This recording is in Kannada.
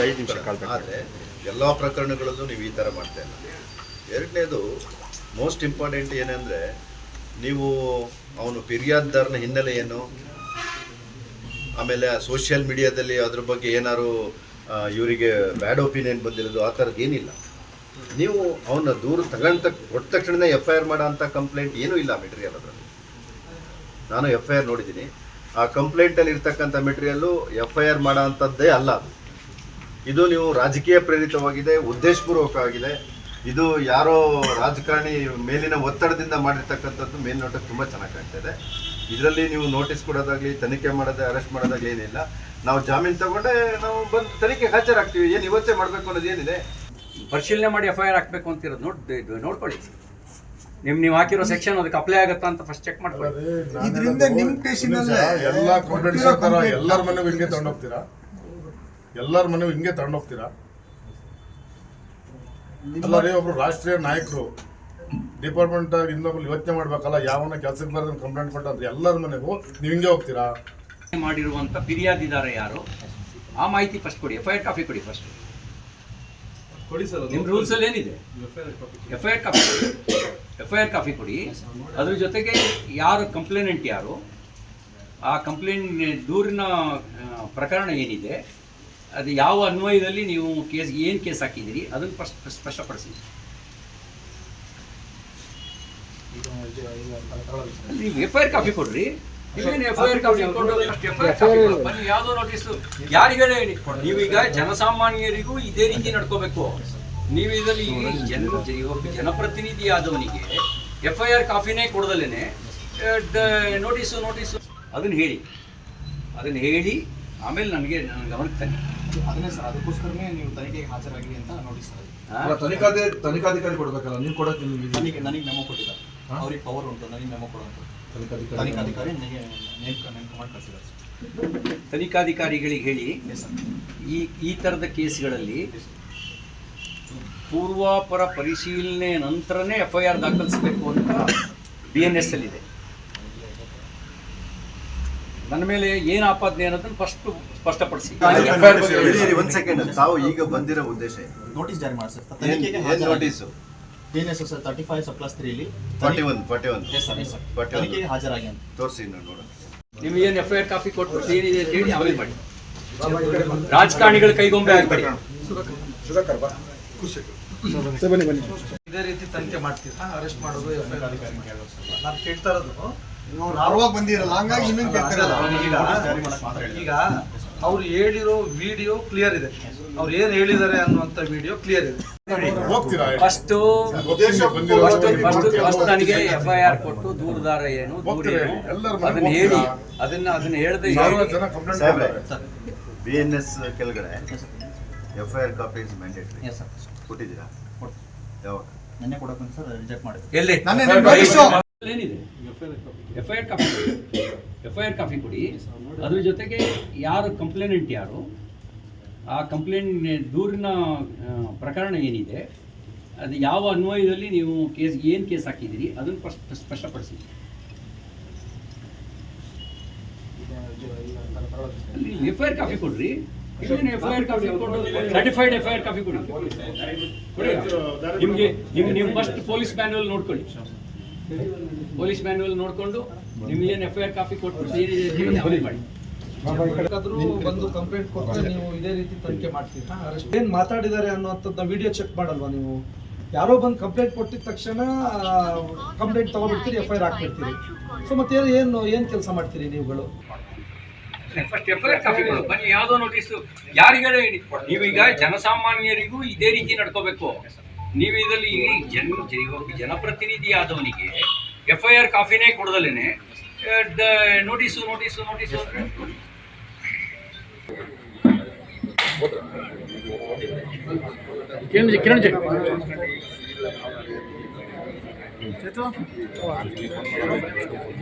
5 ನಿಮಿಷ ಆದರೆ ಎಲ್ಲ ಪ್ರಕರಣಗಳಲ್ಲೂ ನೀವು ಈ ಥರ ಮಾಡ್ತಾ ಇಲ್ಲ. ಎರಡನೇದು ಮೋಸ್ಟ್ ಇಂಪಾರ್ಟೆಂಟ್ ಏನಂದರೆ, ನೀವು ಅವನು ಫಿರ್ಯಾದಿದಾರನ ಹಿನ್ನೆಲೆ ಏನು, ಆಮೇಲೆ ಸೋಷಿಯಲ್ ಮೀಡಿಯಾದಲ್ಲಿ ಅದ್ರ ಬಗ್ಗೆ ಏನಾದ್ರು ಇವರಿಗೆ ಬ್ಯಾಡ್ ಒಪಿನಿಯನ್ ಬಂದಿರೋದು ಆ ಥರದ್ದು ಏನಿಲ್ಲ. ನೀವು ಅವನ ದೂರ ಕೊಟ್ಟ ತಕ್ಷಣ FIR ಮಾಡೋ ಅಂಥ ಕಂಪ್ಲೇಂಟ್ ಏನೂ ಇಲ್ಲ ಮೆಟೀರಿಯಲ್ ಅದರಲ್ಲಿ. ನಾನು FIR ನೋಡಿದ್ದೀನಿ. ಆ ಕಂಪ್ಲೇಂಟಲ್ಲಿ ಇರ್ತಕ್ಕಂಥ ಮೆಟೀರಿಯಲ್ಲು FIR ಮಾಡೋ ಅಂಥದ್ದೇ ಅಲ್ಲ ಅದು. ಇದು ನೀವು ರಾಜಕೀಯ ಪ್ರೇರಿತವಾಗಿದೆ, ಉದ್ದೇಶಪೂರ್ವಕವಾಗಿದೆ. ಇದು ಯಾರೋ ರಾಜಕಾರಣಿ ಮೇಲಿನ ಒತ್ತಡದಿಂದ ಮಾಡಿರ್ತಕ್ಕಂಥದ್ದು ಮೇಲ್ನೋಟಕ್ಕೆ ತುಂಬ ಚೆನ್ನಾಗಿ ಕಾಣ್ತಿದೆ. ಇದರಲ್ಲಿ ನೀವು ನೋಟಿಸ್ ಕೊಡೋದಾಗಲಿ, ತನಿಖೆ ಮಾಡೋದೇ, ಅರೆಸ್ಟ್ ಮಾಡೋದಾಗಲಿ ಏನಿಲ್ಲ. ನಾವು ಜಾಮೀನು ತಗೊಂಡೆ ನಾವು ಬಂದು ತನಿಖೆಗೆ ಹಾಜರಾಗ್ತೀವಿ. ಏನು ಇವತ್ತೇ ಮಾಡಬೇಕು ಅನ್ನೋದು ಏನಿದೆ? ಪರಿಶೀಲನೆ ಮಾಡಿ FIR ಹಾಕಬೇಕು ಅಂತಿರೋದು ನೋಡ್ಕೊಳ್ಳಿ. ನೀವು ಹಾಕಿರೋ ಸೆಕ್ಷನ್ ಅದಕ್ಕೆ ಅಪ್ಲೈ ಆಗುತ್ತಾ ಅಂತ ಫಸ್ಟ್ ಚೆಕ್ ಮಾಡ್ಕೊಳ್ಳಿ. ಇದರಿಂದ ನಿಮ್ಮ ಸ್ಟೇಷನ್ ಎಲ್ಲ ಕಂಪ್ಲೇಂಟ್ಸ್ ತರ ಎಲ್ಲರ ಮನೆಗೂ ಹಿಂಗೆ ತಗೊಂಡೋಗ್ತೀರಾ? ಎಲ್ಲರ ಮನೆಗೂ ಹಿಂಗೆ ತಗೊಂಡೋಗ್ತೀರಾ? ಅಲ್ಲರೇ ಒಬ್ರು ರಾಷ್ಟ್ರೀಯ ನಾಯಕರು ಡಿಪಾರ್ಟ್ಮೆಂಟ್ ಇನ್ನೊಬ್ರು ಯೋಚನೆ ಮಾಡ್ಬೇಕಲ್ಲ, ಯಾವನ ಕೆಲಸಕ್ಕೆ ಬರೋದನ್ನ ಕಂಪ್ಲೇಂಟ್ ಕೊಟ್ಟಂದ್ರೆ ಎಲ್ಲರ ಮನೆಗೂ ನೀವು ಹಿಂಗೆ ಹೋಗ್ತೀರಾ? ಮಾಡಿರುವಂತ ಫಿರ್ಯಾದಿದಾರ ಯಾರು ಆ ಮಾಹಿತಿ ಫಸ್ಟ್ ಕೊಡಿ. FIR ಕಾಪಿ ಕೊಡಿ ಫಸ್ಟ್. ನಿಮ್ಮ ರೂಲ್ಸ್ ಅಲ್ಲಿ ಏನಿದೆ? FIR ಕಾಪಿ ಕೊಡಿ. ಅದ್ರ ಜೊತೆಗೆ ಯಾರು ಕಂಪ್ಲೇನೆಂಟ್ ಯಾರು, ಆ ಕಂಪ್ಲೇಂಟ್ ದೂರಿನ ಪ್ರಕರಣ ಏನಿದೆ, ಅದು ಯಾವ ಅನ್ವಯದಲ್ಲಿ ನೀವು ಏನು ಕೇಸ್ ಹಾಕಿದ್ದೀರಿ ಅದನ್ನು ಸ್ಪಷ್ಟಪಡಿಸಿ. ನೀವು FIR ಕಾಪಿ ಕೊಡ್ರಿ. FIR ಕಾಪಿ ಬನ್ನಿ. ಯಾವುದೋ ನೋಟಿಸ್ ಯಾರಿಗೆ ನೀವೀಗ ಜನಸಾಮಾನ್ಯರಿಗೂ ಇದೇ ರೀತಿ ನಡ್ಕೋಬೇಕು. ನೀವು ಇದರಲ್ಲಿ ಜನಪ್ರತಿನಿಧಿ ಆದವನಿಗೆ FIR ಕಾಪಿನೇ ಕೊಡದಲ್ಲೇನೆ ನೋಟಿಸು ಅದನ್ನು ಹೇಳಿ ಆಮೇಲೆ ನನಗೆ ಗಮನಕ್ಕೆ ತನ್ನಿ. ಅದನ್ನೇ ಸರ್, ಅದಕ್ಕೋಸ್ಕರನೇ ನೀವು ತನಿಖೆಗೆ ಹಾಜರಾಗಿ ಅಂತ ನೋಟಿಸ್ ತನಿಖಾಧಿಕಾರಿ ಕೊಡ್ಬೇಕಲ್ಲ, ನೀವು ಕೊಡೋಕೆ ನನಗೆ ಮೆಮೊ ಕೊಟ್ಟಿದ್ದಾರೆ. ಅವ್ರಿಗೆ ಪವರ್ ಉಂಟು, ನನಗೆ ಮೆಮೊ ಕೊಡುವಂಥ ತನಿಖಾಧಿಕಾರಿ ನನಗೆ ನೇಮಕ ಮಾಡಿ ಕಳಿಸಿದ್ದಾರೆ. ತನಿಖಾಧಿಕಾರಿಗಳಿಗೆ ಹೇಳಿ ಈ ಥರದ ಕೇಸ್ಗಳಲ್ಲಿ ಪೂರ್ವಾಪರ ಪರಿಶೀಲನೆ ನಂತರನೇ FIR ದಾಖಲಿಸಬೇಕು ಅಂತ BNS ಅಲ್ಲಿದೆ. ನನ್ನ ಮೇಲೆ ಏನು ಆಪಾದನೆ ಅನ್ನೋದನ್ನು ಫಸ್ಟ್ ಸ್ಪಷ್ಟಪಡಿಸಿ. ಒಂದು ಸೆಕೆಂಡ್, ತಾವು ಈಗ ಬಂದಿರೋ ಉದ್ದೇಶ ನೋಟಿಸ್ ಜಾರಿ ಮಾಡಿ ಸರ್. ನೋಟಿಸು BNS ಸರ್ 35/3 ಇಲ್ಲಿ 41 ಎಸ್ ಸರ್ ತನಿಖೆಗೆ ಹಾಜರಾಗಿ ಅಂತ ತೋರಿಸಿ ನೋಡೋಣ. ನಿಮ್ಗೆ ಏನು FIR ಕಾಪಿ ಕೊಟ್ಬಿಟ್ಟು ಏನಿದೆ ಅಂತ ಹೇಳಿ ಆಮೇಲೆ ಮಾಡಿ. ರಾಜಕಾರಣಿಗಳ ಕೈಗೊಂಬೆ ಆಗಬೇಡಿ. ಇದೇ ರೀತಿ ತನಿಖೆ ಮಾಡ್ತೀರಾ? ಅರೆಸ್ಟ್ ಮಾಡೋದು FIR ಅಧಿಕಾರಿ ನಾನು ಕೇಳ್ತಾ ಇರೋದು, ನಾರ್ವಾಗ ಬಂದಿರಲ್ಲ, ಹಂಗಾಗಿ ಇನ್ನೊಂದು ಕೇಳ್ತಿರಲ್ಲ. ಈಗ ಅವ್ರು ಹೇಳಿರೋ ವಿಡಿಯೋ ಕ್ಲಿಯರ್ ಇದೆ, ಅವ್ರು ಏನ್ ಹೇಳಿದ್ದಾರೆ ಅನ್ನುವಂತ ವಿಡಿಯೋ ಕ್ಲಿಯರ್ ಇದೆ. ಫಸ್ಟ್ ನನಗೆ FIR ಕೊಟ್ಟು ದೂರದಾರ ಏನು ಅದನ್ನ ಹೇಳಿ, ಅದನ್ನ ಹೇಳದೆ BNS ಕೆಳಗಡೆ FIR ಕಾಪಿ ಇಸ್ ಮ್ಯಾಂಡೇಟರಿ ಕೊಟ್ಟಿದ್ದೀರಾ? ಯಾವಾಗ? ನೆನ್ನೆ ಕೊಡಕ್ಕೆ ಸರ್ ರಿಜೆಕ್ಟ್ ಮಾಡಿದ್ರು. ಎಲ್ಲಿ ಏನಿದೆ? FIR ಕಾಪಿ ಕೊಡಿ. ಅದ್ರ ಜೊತೆಗೆ ಯಾರು ಕಂಪ್ಲೇನೆಂಟ್ ಯಾರು, ಆ ಕಂಪ್ಲೇಂಟ್ ದೂರಿನ ಪ್ರಕರಣ ಏನಿದೆ, ಅದು ಯಾವ ಅನ್ವಯದಲ್ಲಿ ನೀವು ಏನು ಕೇಸ್ ಹಾಕಿದ್ದೀರಿ ಅದನ್ನು ಸ್ಪಷ್ಟಪಡಿಸಿ. ಅಲ್ಲಿ FIR ಕಾಪಿ ಕೊಡ್ರಿ. FIR copy certified FIR copy ಕೊಡಿ. ನೀವು ಫಸ್ಟ್ ಪೊಲೀಸ್ ಮ್ಯಾನ್ಯುವಲ್ ನೋಡ್ಕೊಳ್ಳಿ. ಪೊಲೀಸ್ ಮ್ಯಾನ್ಯುವಲ್ ನೋಡ್ಕೊಂಡು ನಿಮ್ಗೆ ಏನು FIR ಕಾಪಿ ಕೊಟ್ಟು ಮಾಡಿ. ಬಂದು ಕಂಪ್ಲೇಂಟ್ ಕೊಟ್ಟರೆ ನೀವು ಇದೇ ರೀತಿ ತನಿಖೆ ಮಾಡ್ತೀರಾ? ಅರೆಸ್ಟ್ ಏನ್ ಮಾತಾಡಿದ್ದಾರೆ ಅನ್ನುವಂಥದ್ದು ವಿಡಿಯೋ ಚೆಕ್ ಮಾಡಲ್ವಾ ನೀವು? ಯಾರೋ ಬಂದು ಕಂಪ್ಲೇಂಟ್ ಕೊಟ್ಟಿದ ತಕ್ಷಣ ಕಂಪ್ಲೇಂಟ್ ತಗೊಬಿಡ್ತೀರಿ, FIR ಹಾಕ್ಬಿಡ್ತೀರಿ. ಸೊ ಮತ್ತೆ ಏನು ಕೆಲಸ ಮಾಡ್ತೀರಿ ನೀವುಗಳು? ಫಸ್ಟ್ FIR ಕಾಪಿ ಕೊಡು. ಬನ್ನಿ. ಯಾವುದೋ ನೋಟಿಸ್ ಯಾರಿಗೆ ನೀವೀಗ ಜನಸಾಮಾನ್ಯರಿಗೂ ಇದೇ ರೀತಿ ನಡ್ಕೋಬೇಕು. ನೀವು ಇದರಲ್ಲಿ ಜನಪ್ರತಿನಿಧಿ ಆದವನಿಗೆ FIR ಕಾಪಿನೇ ಕೊಡದಲ್ಲೇನೆ ನೋಟಿಸು ಕಿರಣ್